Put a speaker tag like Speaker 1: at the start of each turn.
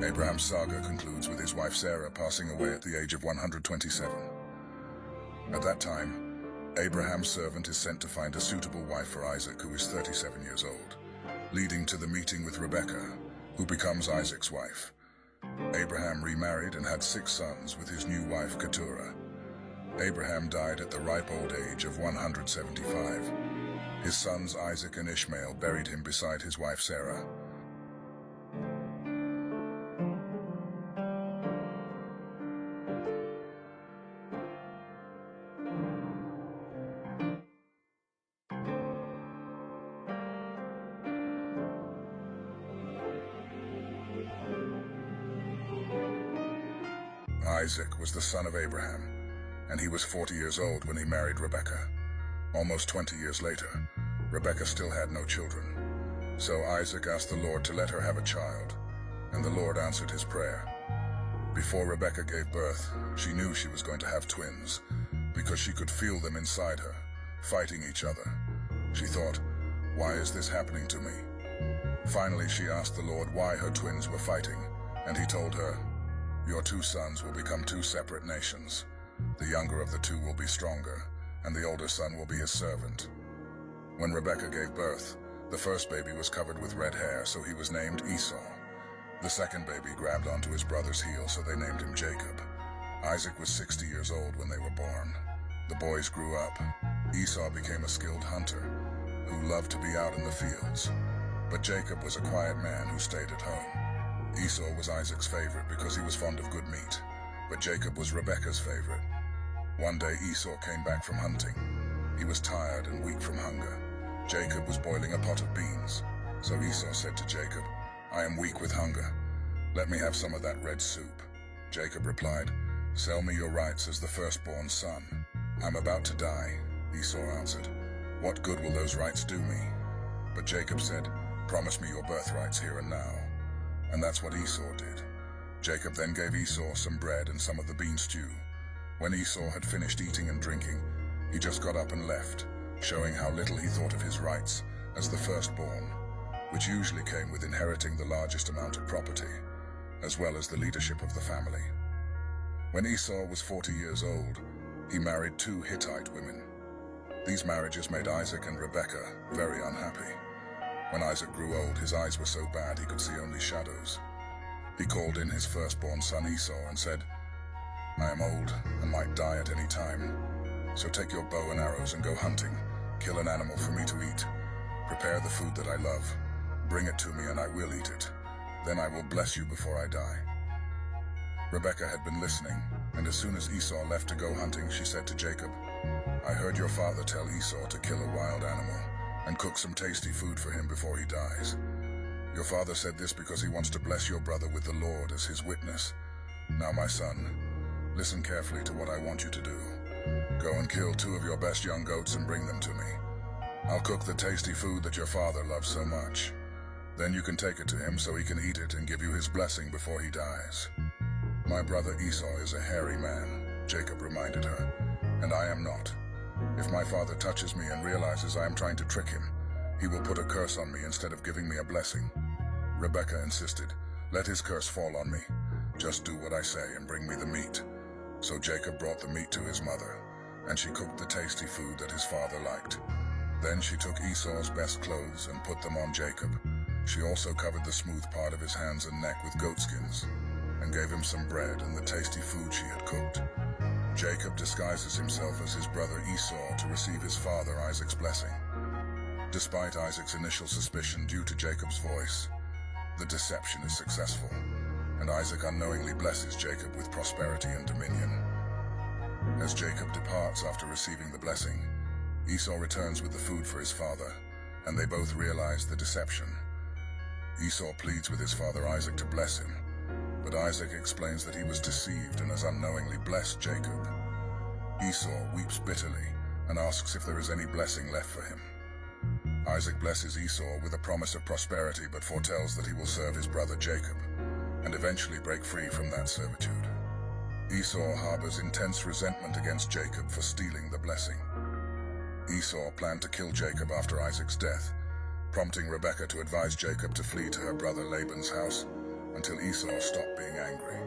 Speaker 1: Abraham's saga concludes with his wife Sarah passing away at the age of 127. At that time, Abraham's servant is sent to find a suitable wife for Isaac, who is 37 years old, leading to the meeting with Rebekah, who becomes Isaac's wife. Abraham remarried and had 6 sons with his new wife Keturah. Abraham died at the ripe old age of 175. His sons Isaac and Ishmael buried him beside his wife Sarah. Isaac was the son of Abraham, and he was 40 years old when he married Rebekah. Almost 20 years later, Rebekah still had no children. So Isaac asked the Lord to let her have a child, and the Lord answered his prayer. Before Rebekah gave birth, she knew she was going to have twins, because she could feel them inside her, fighting each other. She thought, "Why is this happening to me?" Finally, she asked the Lord why her twins were fighting, and he told her, "Your 2 sons will become 2 separate nations. The younger of the 2 will be stronger, and the older son will be his servant." When Rebekah gave birth, the first baby was covered with red hair, so he was named Esau. The second baby grabbed onto his brother's heel, so they named him Jacob. Isaac was 60 years old when they were born. The boys grew up. Esau became a skilled hunter who loved to be out in the fields. But Jacob was a quiet man who stayed at home. Esau was Isaac's favorite because he was fond of good meat, but Jacob was Rebekah's favorite. One day Esau came back from hunting. He was tired and weak from hunger. Jacob was boiling a pot of beans. So Esau said to Jacob, "I am weak with hunger. Let me have some of that red soup." Jacob replied, "Sell me your rights as the firstborn son." "I'm about to die," Esau answered. "What good will those rights do me?" But Jacob said, "Promise me your birthrights here and now." And that's what Esau did. Jacob then gave Esau some bread and some of the bean stew. When Esau had finished eating and drinking, he just got up and left, showing how little he thought of his rights as the firstborn, which usually came with inheriting the largest amount of property, as well as the leadership of the family. When Esau was 40 years old, he married 2 Hittite women. These marriages made Isaac and Rebekah very unhappy. When Isaac grew old, his eyes were so bad he could see only shadows. He called in his firstborn son Esau and said, "I am old and might die at any time. So take your bow and arrows and go hunting. Kill an animal for me to eat. Prepare the food that I love. Bring it to me and I will eat it. Then I will bless you before I die." Rebekah had been listening, and as soon as Esau left to go hunting, she said to Jacob, "I heard your father tell Esau to kill a wild animal and cook some tasty food for him before he dies. Your father said this because he wants to bless your brother with the Lord as his witness. Now, my son, listen carefully to what I want you to do. Go and kill 2 of your best young goats and bring them to me. I'll cook the tasty food that your father loves so much. Then you can take it to him so he can eat it and give you his blessing before he dies." "My brother Esau is a hairy man," Jacob reminded her, "and I am not. If my father touches me and realizes I am trying to trick him, he will put a curse on me instead of giving me a blessing." Rebekah insisted, "Let his curse fall on me. Just do what I say and bring me the meat." So Jacob brought the meat to his mother, and she cooked the tasty food that his father liked. Then she took Esau's best clothes and put them on Jacob. She also covered the smooth part of his hands and neck with goatskins, and gave him some bread and the tasty food she had cooked. Jacob disguises himself as his brother Esau to receive his father Isaac's blessing. Despite Isaac's initial suspicion due to Jacob's voice, the deception is successful, and Isaac unknowingly blesses Jacob with prosperity and dominion. As Jacob departs after receiving the blessing, Esau returns with the food for his father, and they both realize the deception. Esau pleads with his father Isaac to bless him, but Isaac explains that he was deceived and has unknowingly blessed Jacob. Esau weeps bitterly and asks if there is any blessing left for him. Isaac blesses Esau with a promise of prosperity, but foretells that he will serve his brother Jacob and eventually break free from that servitude. Esau harbors intense resentment against Jacob for stealing the blessing. Esau planned to kill Jacob after Isaac's death, prompting Rebekah to advise Jacob to flee to her brother Laban's house until Esau stopped being angry.